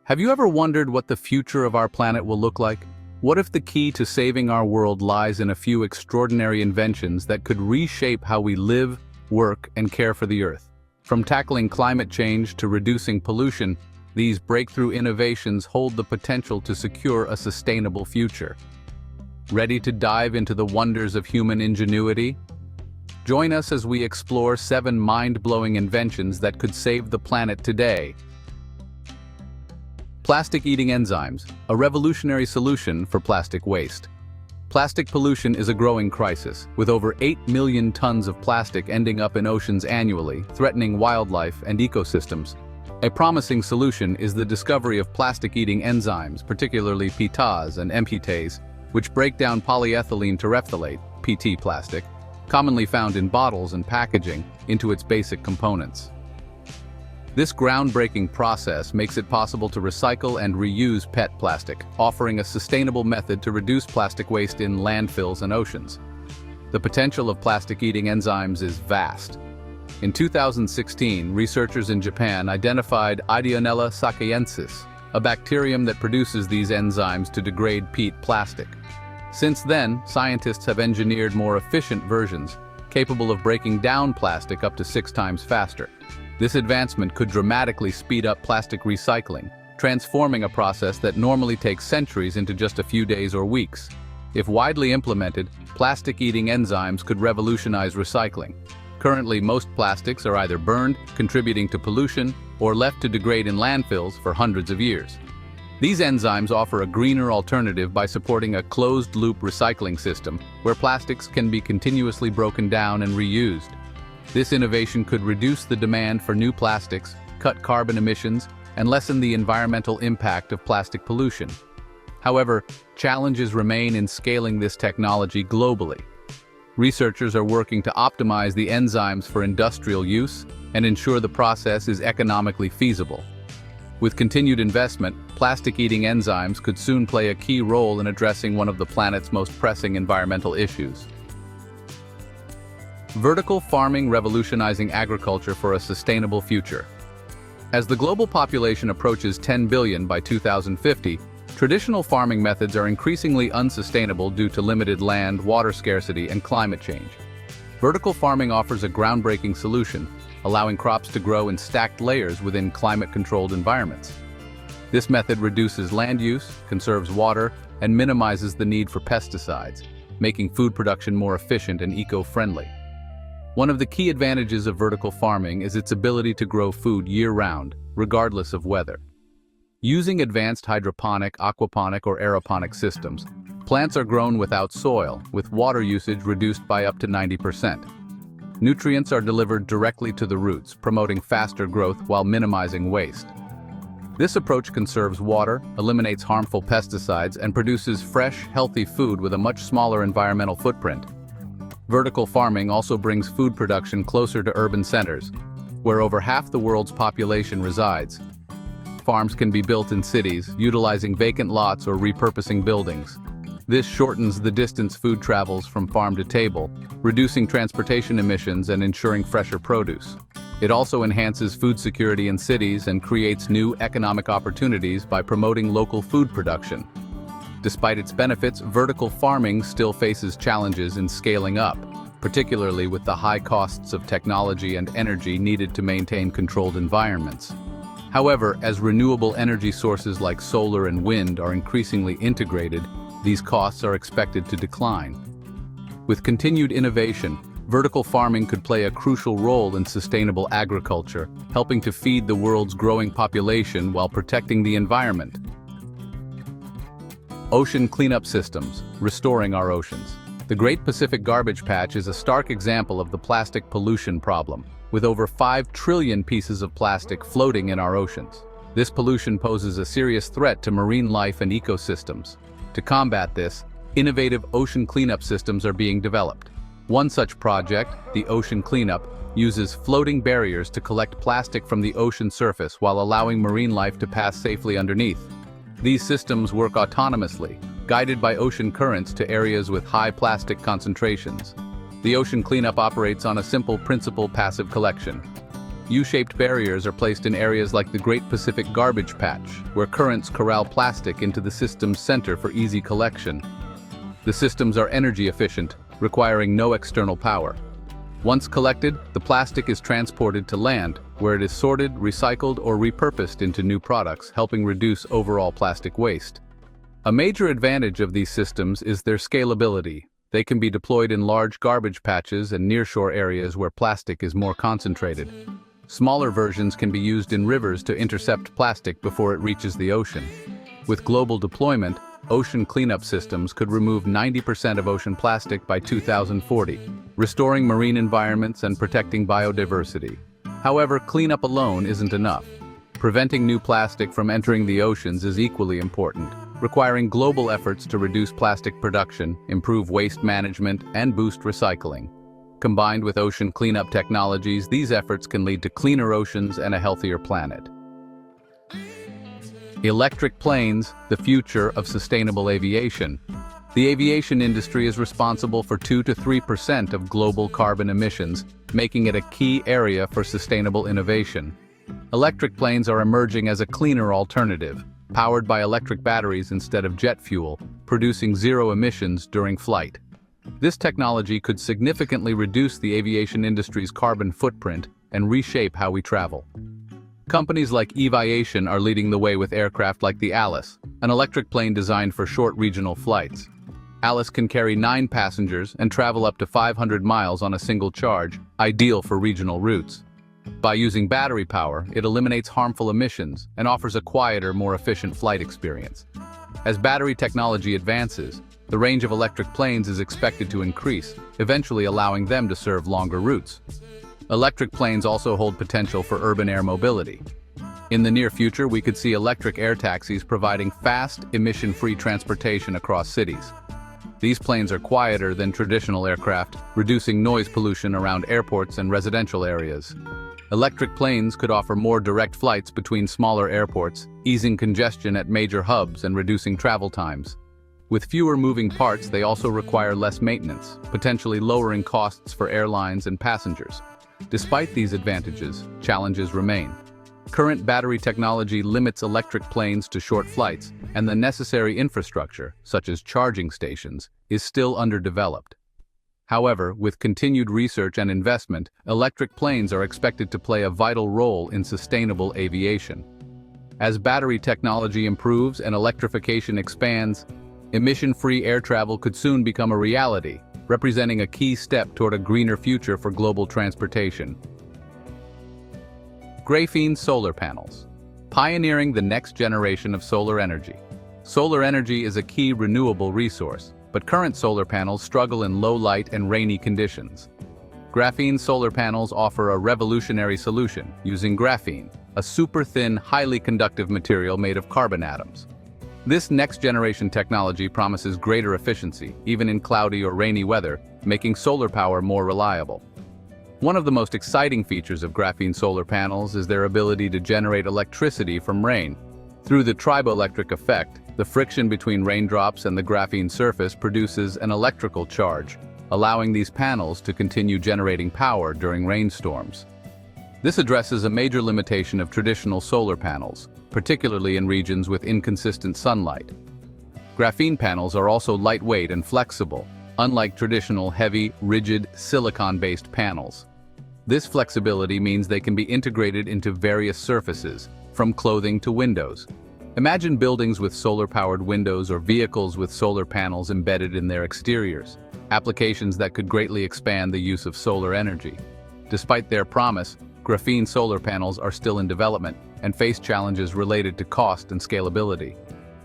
Have you ever wondered what the future of our planet will look like? What if the key to saving our world lies in a few extraordinary inventions that could reshape how we live, work, and care for the Earth? From tackling climate change to reducing pollution, these breakthrough innovations hold the potential to secure a sustainable future. Ready to dive into the wonders of human ingenuity? Join us as we explore 7 mind-blowing inventions that could save the planet today. Plastic-eating enzymes, a revolutionary solution for plastic waste. Plastic pollution is a growing crisis, with over 8 million tons of plastic ending up in oceans annually, threatening wildlife and ecosystems. A promising solution is the discovery of plastic-eating enzymes, particularly PETAs and MPTAs, which break down polyethylene terephthalate, PT plastic, commonly found in bottles and packaging, into its basic components. This groundbreaking process makes it possible to recycle and reuse PET plastic, offering a sustainable method to reduce plastic waste in landfills and oceans. The potential of plastic-eating enzymes is vast. In 2016, researchers in Japan identified Ideonella sakaiensis, a bacterium that produces these enzymes to degrade PET plastic. Since then, scientists have engineered more efficient versions, capable of breaking down plastic up to 6 times faster. This advancement could dramatically speed up plastic recycling, transforming a process that normally takes centuries into just a few days or weeks. If widely implemented, plastic-eating enzymes could revolutionize recycling. Currently, most plastics are either burned, contributing to pollution, or left to degrade in landfills for hundreds of years. These enzymes offer a greener alternative by supporting a closed-loop recycling system, where plastics can be continuously broken down and reused. This innovation could reduce the demand for new plastics, cut carbon emissions, and lessen the environmental impact of plastic pollution. However, challenges remain in scaling this technology globally. Researchers are working to optimize the enzymes for industrial use and ensure the process is economically feasible. With continued investment, plastic-eating enzymes could soon play a key role in addressing one of the planet's most pressing environmental issues. Vertical farming revolutionizing agriculture for a sustainable future. As the global population approaches 10 billion by 2050, traditional farming methods are increasingly unsustainable due to limited land, water scarcity, and climate change. Vertical farming offers a groundbreaking solution, allowing crops to grow in stacked layers within climate-controlled environments. This method reduces land use, conserves water, and minimizes the need for pesticides, making food production more efficient and eco-friendly. One of the key advantages of vertical farming is its ability to grow food year-round, regardless of weather. Using advanced hydroponic, aquaponic, or aeroponic systems, plants are grown without soil, with water usage reduced by up to 90%. Nutrients are delivered directly to the roots, promoting faster growth while minimizing waste. This approach conserves water, eliminates harmful pesticides, and produces fresh, healthy food with a much smaller environmental footprint. Vertical farming also brings food production closer to urban centers, where over half the world's population resides. Farms can be built in cities, utilizing vacant lots or repurposing buildings. This shortens the distance food travels from farm to table, reducing transportation emissions and ensuring fresher produce. It also enhances food security in cities and creates new economic opportunities by promoting local food production. Despite its benefits, vertical farming still faces challenges in scaling up, particularly with the high costs of technology and energy needed to maintain controlled environments. However, as renewable energy sources like solar and wind are increasingly integrated, these costs are expected to decline. With continued innovation, vertical farming could play a crucial role in sustainable agriculture, helping to feed the world's growing population while protecting the environment. Ocean cleanup systems, restoring our oceans. The Great Pacific Garbage Patch is a stark example of the plastic pollution problem, with over 5 trillion pieces of plastic floating in our oceans. This pollution poses a serious threat to marine life and ecosystems. To combat this, innovative ocean cleanup systems are being developed. One such project, the Ocean Cleanup, uses floating barriers to collect plastic from the ocean surface while allowing marine life to pass safely underneath. These systems work autonomously, guided by ocean currents to areas with high plastic concentrations. The Ocean Cleanup operates on a simple principle: passive collection. U-shaped barriers are placed in areas like the Great Pacific Garbage Patch, where currents corral plastic into the system's center for easy collection. The systems are energy efficient, requiring no external power. Once collected, the plastic is transported to land, where it is sorted, recycled, or repurposed into new products, helping reduce overall plastic waste. A major advantage of these systems is their scalability. They can be deployed in large garbage patches and nearshore areas where plastic is more concentrated. Smaller versions can be used in rivers to intercept plastic before it reaches the ocean. With global deployment, ocean cleanup systems could remove 90% of ocean plastic by 2040, restoring marine environments and protecting biodiversity. However, cleanup alone isn't enough. Preventing new plastic from entering the oceans is equally important, requiring global efforts to reduce plastic production, improve waste management, and boost recycling. Combined with ocean cleanup technologies, these efforts can lead to cleaner oceans and a healthier planet. Electric planes, the future of sustainable aviation. The aviation industry is responsible for 2 to 3% of global carbon emissions, making it a key area for sustainable innovation. Electric planes are emerging as a cleaner alternative, powered by electric batteries instead of jet fuel, producing zero emissions during flight. This technology could significantly reduce the aviation industry's carbon footprint and reshape how we travel. Companies like InnoVision are leading the way with aircraft like the Alice, an electric plane designed for short regional flights. Alice can carry 9 passengers and travel up to 500 miles on a single charge, ideal for regional routes. By using battery power, it eliminates harmful emissions and offers a quieter, more efficient flight experience. As battery technology advances, the range of electric planes is expected to increase, eventually allowing them to serve longer routes. Electric planes also hold potential for urban air mobility. In the near future, we could see electric air taxis providing fast, emission-free transportation across cities. These planes are quieter than traditional aircraft, reducing noise pollution around airports and residential areas. Electric planes could offer more direct flights between smaller airports, easing congestion at major hubs and reducing travel times. With fewer moving parts, they also require less maintenance, potentially lowering costs for airlines and passengers. Despite these advantages, challenges remain. Current battery technology limits electric planes to short flights, and the necessary infrastructure, such as charging stations, is still underdeveloped. However, with continued research and investment, electric planes are expected to play a vital role in sustainable aviation. As battery technology improves and electrification expands, emission-free air travel could soon become a reality, representing a key step toward a greener future for global transportation. Graphene solar panels. Pioneering the next generation of solar energy. Solar energy is a key renewable resource, but current solar panels struggle in low light and rainy conditions. Graphene solar panels offer a revolutionary solution using graphene, a super-thin, highly conductive material made of carbon atoms. This next-generation technology promises greater efficiency, even in cloudy or rainy weather, making solar power more reliable. One of the most exciting features of graphene solar panels is their ability to generate electricity from rain. Through the triboelectric effect, the friction between raindrops and the graphene surface produces an electrical charge, allowing these panels to continue generating power during rainstorms. This addresses a major limitation of traditional solar panels, particularly in regions with inconsistent sunlight. Graphene panels are also lightweight and flexible, unlike traditional heavy, rigid, silicon-based panels. This flexibility means they can be integrated into various surfaces, from clothing to windows. Imagine buildings with solar-powered windows or vehicles with solar panels embedded in their exteriors, applications that could greatly expand the use of solar energy. Despite their promise, graphene solar panels are still in development and face challenges related to cost and scalability.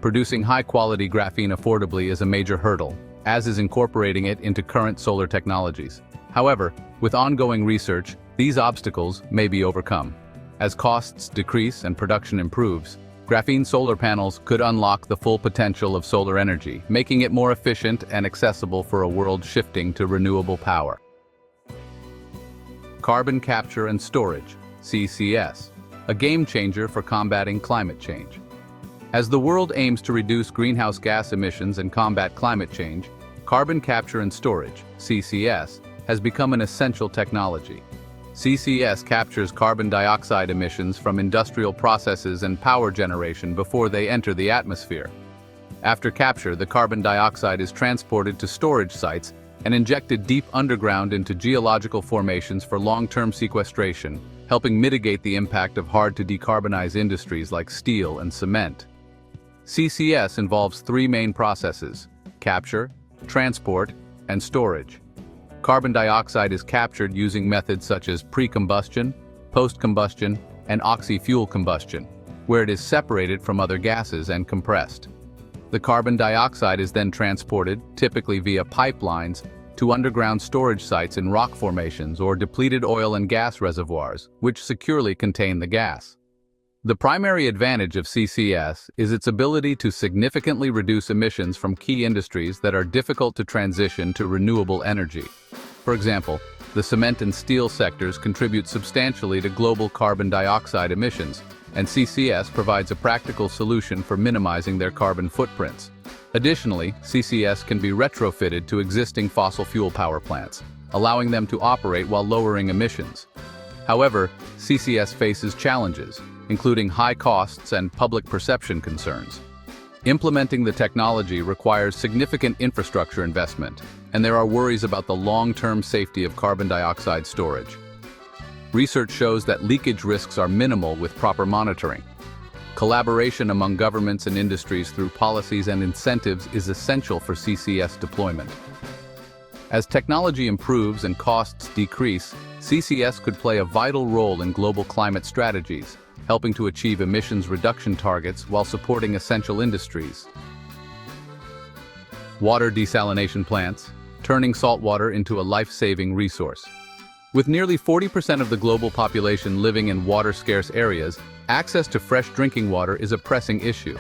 Producing high-quality graphene affordably is a major hurdle, as is incorporating it into current solar technologies. However, with ongoing research, these obstacles may be overcome. As costs decrease and production improves, graphene solar panels could unlock the full potential of solar energy, making it more efficient and accessible for a world shifting to renewable power. Carbon capture and storage, CCS, a game changer for combating climate change. As the world aims to reduce greenhouse gas emissions and combat climate change, carbon capture and storage, CCS, has become an essential technology. CCS captures carbon dioxide emissions from industrial processes and power generation before they enter the atmosphere. After capture, the carbon dioxide is transported to storage sites and injected deep underground into geological formations for long-term sequestration, helping mitigate the impact of hard-to-decarbonize industries like steel and cement. CCS involves three main processes: capture, transport, and storage. Carbon dioxide is captured using methods such as pre-combustion, post-combustion, and oxy-fuel combustion, where it is separated from other gases and compressed. The carbon dioxide is then transported, typically via pipelines, to underground storage sites in rock formations or depleted oil and gas reservoirs, which securely contain the gas. The primary advantage of CCS is its ability to significantly reduce emissions from key industries that are difficult to transition to renewable energy. For example, the cement and steel sectors contribute substantially to global carbon dioxide emissions, and CCS provides a practical solution for minimizing their carbon footprints. Additionally, CCS can be retrofitted to existing fossil fuel power plants, allowing them to operate while lowering emissions. However, CCS faces challenges, including high costs and public perception concerns. Implementing the technology requires significant infrastructure investment, and there are worries about the long-term safety of carbon dioxide storage. Research shows that leakage risks are minimal with proper monitoring. Collaboration among governments and industries through policies and incentives is essential for CCS deployment. As technology improves and costs decrease, CCS could play a vital role in global climate strategies, helping to achieve emissions reduction targets while supporting essential industries. Water desalination plants, turning saltwater into a life-saving resource. With nearly 40% of the global population living in water-scarce areas, access to fresh drinking water is a pressing issue.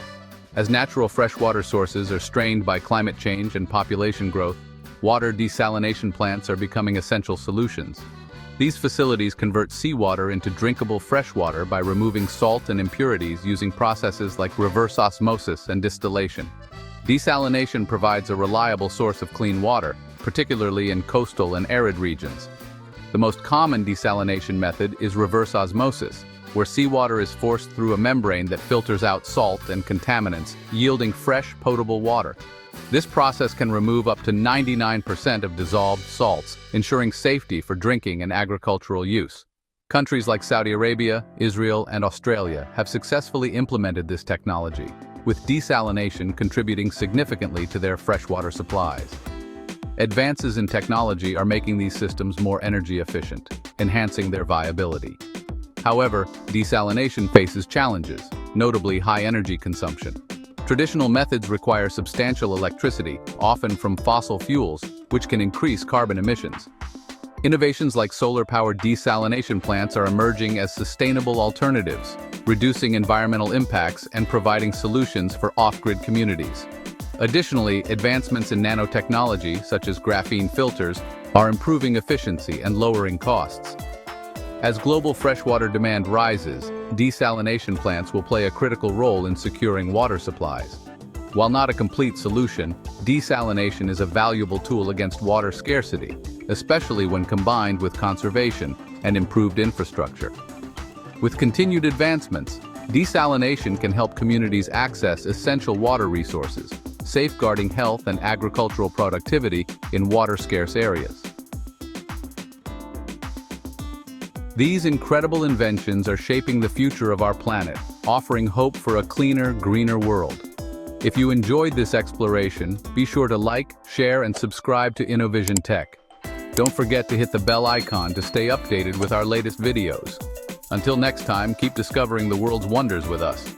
As natural freshwater sources are strained by climate change and population growth, water desalination plants are becoming essential solutions. These facilities convert seawater into drinkable freshwater by removing salt and impurities using processes like reverse osmosis and distillation. Desalination provides a reliable source of clean water, particularly in coastal and arid regions. The most common desalination method is reverse osmosis, where seawater is forced through a membrane that filters out salt and contaminants, yielding fresh, potable water. This process can remove up to 99% of dissolved salts, ensuring safety for drinking and agricultural use. Countries like Saudi Arabia, Israel, and Australia have successfully implemented this technology, with desalination contributing significantly to their freshwater supplies. Advances in technology are making these systems more energy efficient, enhancing their viability. However, desalination faces challenges, notably high energy consumption. Traditional methods require substantial electricity, often from fossil fuels, which can increase carbon emissions. Innovations like solar-powered desalination plants are emerging as sustainable alternatives, reducing environmental impacts and providing solutions for off-grid communities. Additionally, advancements in nanotechnology, such as graphene filters, are improving efficiency and lowering costs. As global freshwater demand rises, desalination plants will play a critical role in securing water supplies. While not a complete solution, desalination is a valuable tool against water scarcity, especially when combined with conservation and improved infrastructure. With continued advancements, desalination can help communities access essential water resources, safeguarding health and agricultural productivity in water-scarce areas. These incredible inventions are shaping the future of our planet, offering hope for a cleaner, greener world. If you enjoyed this exploration, be sure to like, share, and subscribe to InnoVision Tech. Don't forget to hit the bell icon to stay updated with our latest videos. Until next time, keep discovering the world's wonders with us.